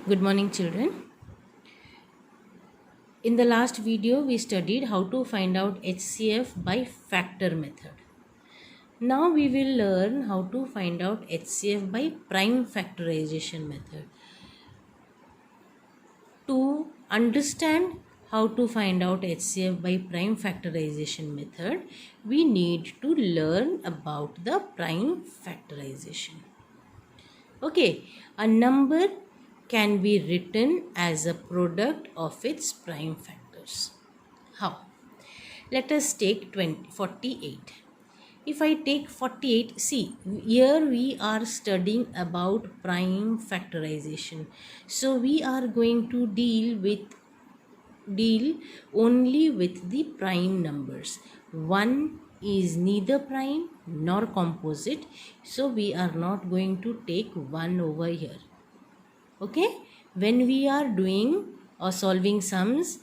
Good morning, children. In the last video, we studied how to find out HCF by factor method. Now we will learn how to find out HCF by prime factorization method. To understand how to find out HCF by prime factorization method, we need to learn about the prime factorization. Okay, a number can be written as a product of its prime factors. How? Let us take 48. If I take 48, see, here we are studying about prime factorization. So we are going to deal only with the prime numbers. 1 is neither prime nor composite, so we are not going to take 1 over here. Okay, when we are doing or solving sums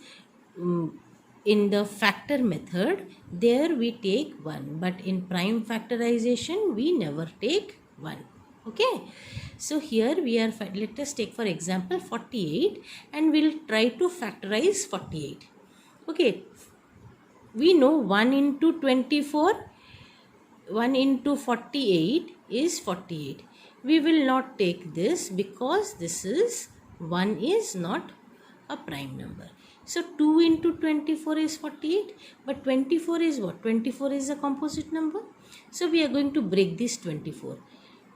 in the factor method, there we take 1, but in prime factorization we never take 1. Okay, so here we are, let us take for example 48 and we'll try to factorize 48. Okay, we know 1 into 24, 1 into 48 is 48. We will not take this because this is 1 is not a prime number. So 2 into 24 is 48, but 24 is what? 24 is a composite number. So we are going to break this 24.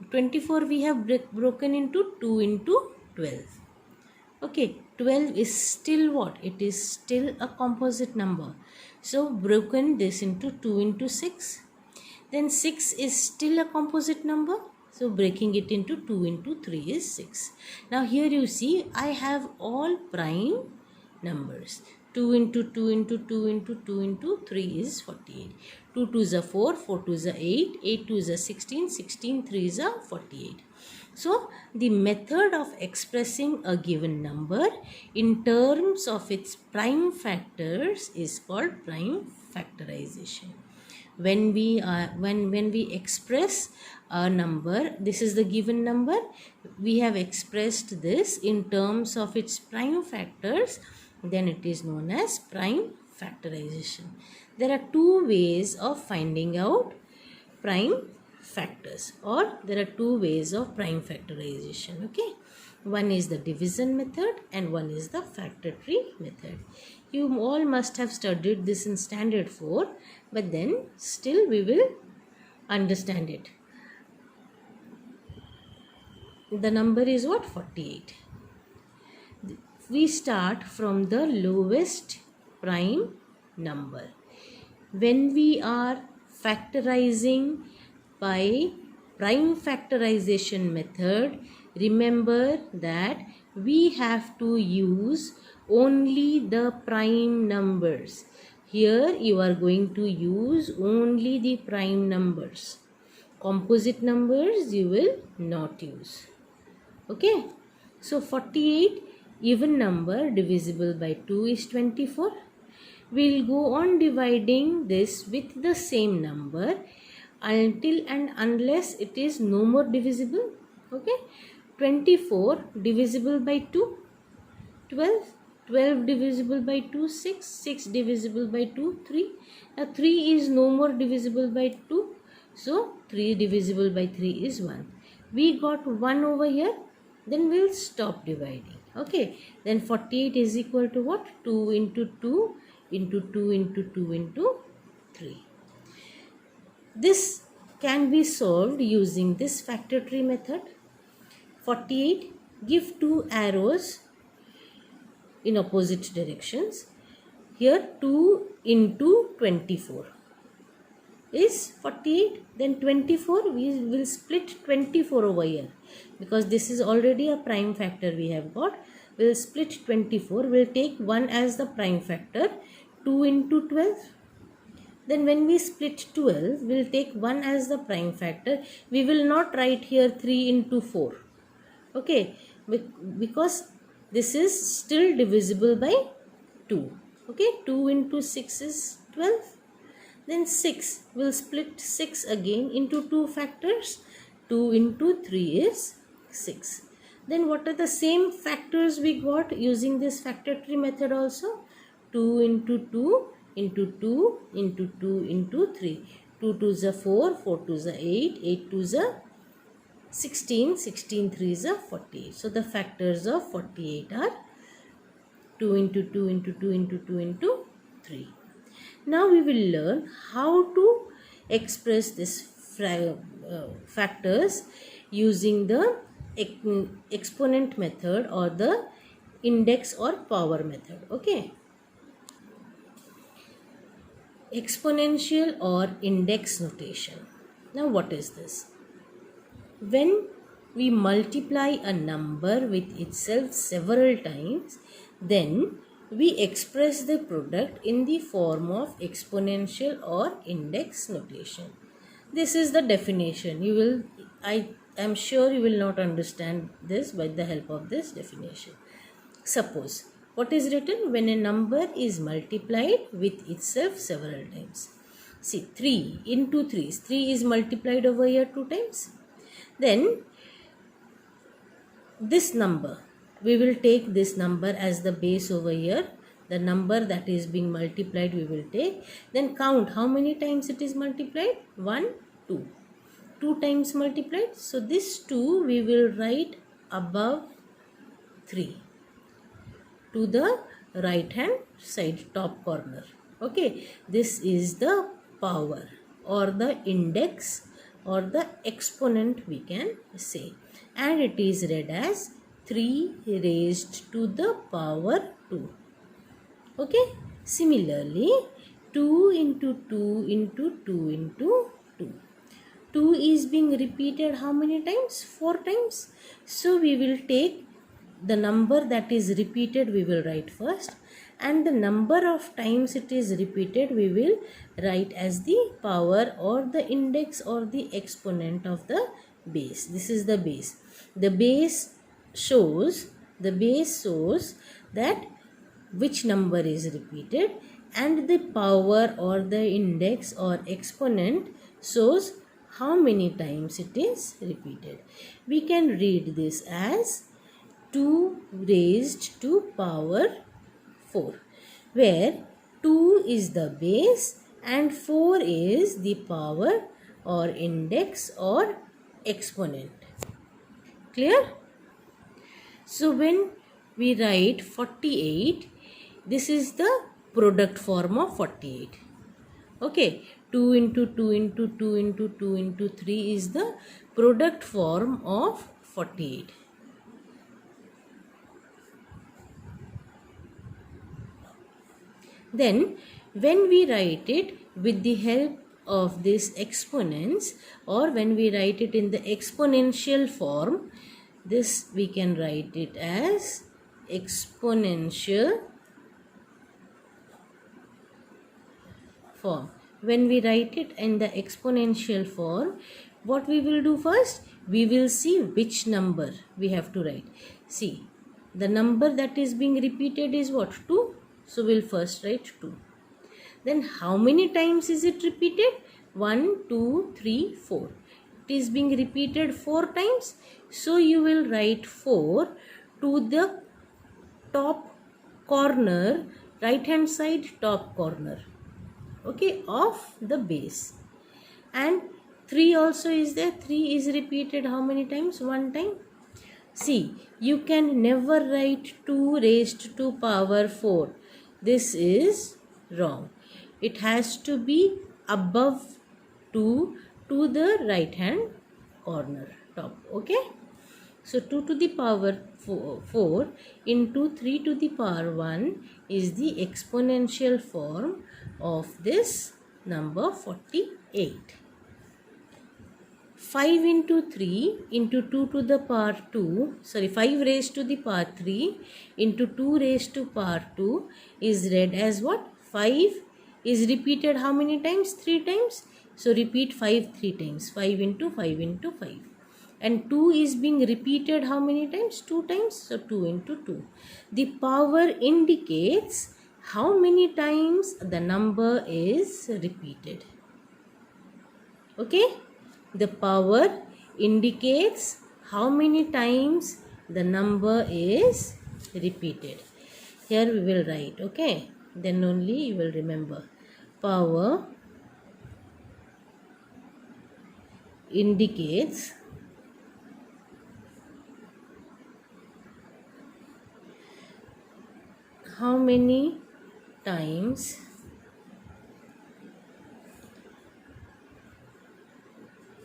24 we have broken into 2 into 12. Okay, 12 is still what? It is still a composite number. So broken this into 2 into 6. Then 6 is still a composite number. So breaking it into 2 into 3 is 6. Now here you see I have all prime numbers. 2 into 2 into 2 into 2 into 3 is 48. 2 2s are 4, 4 2s are 8, 8 2s are 16, 16 3s are 48. So the method of expressing a given number in terms of its prime factors is called prime factorization. When we express a number, this is the given number, we have expressed this in terms of its prime factors, then it is known as prime factorization. There are two ways of finding out prime factors, or there are two ways of prime factorization. Okay, one is the division method and one is the factor tree method. You all must have studied this in standard 4, but then still we will understand it. The number is what? 48. We start from the lowest prime number. When we are factorizing by prime factorization method, remember that we have to use only the prime numbers. Here you are going to use only the prime numbers. Composite numbers you will not use. Okay, so 48 even number divisible by 2 is 24. We'll go on dividing this with the same number until and unless it is no more divisible. Okay, 24 divisible by 2, 12, 12 divisible by 2, 6, 6 divisible by 2, 3. Now 3 is no more divisible by 2, so 3 divisible by 3 is 1. We got 1 over here, then we'll stop dividing. Okay, then 48 is equal to what? 2 into 2 into 2 into 2 into 3. This can be solved using this factor tree method. 48, give two arrows in opposite directions. Here 2 into 24 is 48. Then 24, we will split 24 over here because this is already a prime factor we have got. We will split 24. We will take 1 as the prime factor. 2 into 12. Then when we split 12, we will take 1 as the prime factor. We will not write here 3 into 4. Okay, because this is still divisible by 2. Okay, 2 into 6 is 12. Then 6, will split 6 again into 2 factors. 2 into 3 is 6. Then what are the same factors we got using this factor tree method also? 2 into 2 into 2 into 2 into 3. 2 to the 4, 4 to the 8, 8 to the 16, 16 3 is a 48. So the factors of 48 are 2 into 2 into 2 into 2 into 3. Now we will learn how to express this factors using the exponent method or the index or power method. Okay. Exponential or index notation. Now what is this? When we multiply a number with itself several times, then we express the product in the form of exponential or index notation. This is the definition. I am sure you will not understand this by the help of this definition. Suppose, what is written? When a number is multiplied with itself several times. See, 3 into 3. 3 is multiplied over here 2 times. Then this number, we will take this number as the base over here. The number that is being multiplied we will take. Then count how many times it is multiplied. 1, 2. 2 times multiplied. So this 2 we will write above 3 to the right hand side top corner. Okay. This is the power or the index or the exponent we can say, and it is read as 3 raised to the power 2. Okay. Similarly, 2 into 2 into 2 into 2. 2 is being repeated how many times? 4 times. So we will take the number that is repeated we will write first, and the number of times it is repeated we will write as the power or the index or the exponent of the base. This is the base. The base shows that which number is repeated, and the power or the index or exponent shows how many times it is repeated. We can read this as 2 raised to power 4, where 2 is the base and 4 is the power or index or exponent. Clear? So when we write 48, this is the product form of 48. Okay, 2 into 2 into 2 into 2 into 3 is the product form of 48. Then when we write it with the help of these exponents, or when we write it in the exponential form, this we can write it as exponential form. When we write it in the exponential form, what we will do first? We will see which number we have to write. See, the number that is being repeated is what? 2. So we'll first write 2. Then how many times is it repeated? 1, 2, 3, 4. It is being repeated 4 times. So you will write 4 to the top corner, right hand side top corner. Okay, of the base. And 3 also is there. 3 is repeated how many times? 1 time. See, you can never write 2 raised to power 4. This is wrong. It has to be above 2 to the right hand corner top. Okay. So 2 to the power 4 into 3 to the power 1 is the exponential form of this number 48. 5 into 3 into 2 to the power 2, 5 raised to the power 3 into 2 raised to power 2 is read as what? 5 is repeated how many times? 3 times. So repeat 5 3 times. 5 into 5 into 5. And 2 is being repeated how many times? 2 times. So 2 into 2. The power indicates how many times the number is repeated. Okay. The power indicates how many times the number is repeated. Here we will write, okay, then only you will remember. Power indicates how many times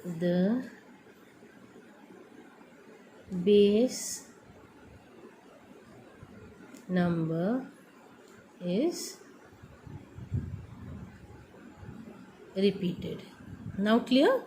the base number is repeated. Now clear?